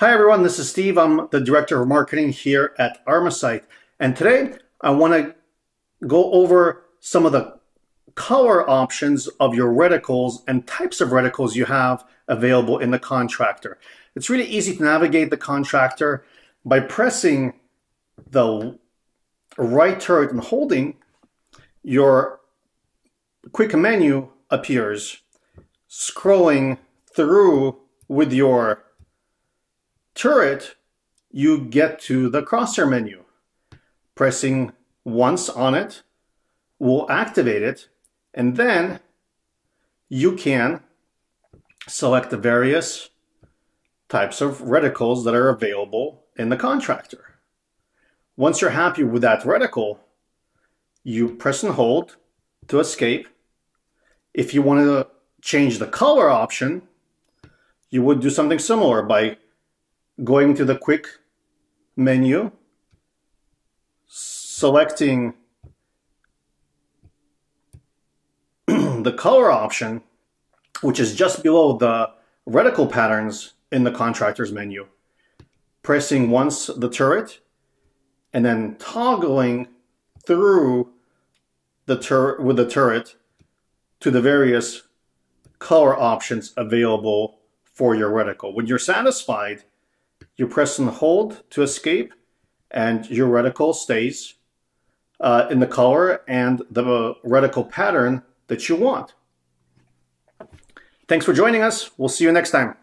Hi everyone, this is Steve. I'm the Director of Marketing here at Armasight. And today I want to go over some of the color options of your reticles and types of reticles you have available in the contractor. It's really easy to navigate the contractor by pressing the right turret and holding. Your quick menu appears. Scrolling through with your turret, you get to the crosshair menu. Pressing once on it will activate it, and then you can select the various types of reticles that are available in the contractor. Once you're happy with that reticle, you press and hold to escape. If you want to change the color option, you would do something similar by going to the quick menu, selecting the color option, which is just below the reticle patterns in the contractor's menu, pressing once the turret, and then toggling through the turret to the various color options available for your reticle. When you're satisfied, you press and hold to escape, and your reticle stays in the color and the reticle pattern that you want. Thanks for joining us. We'll see you next time.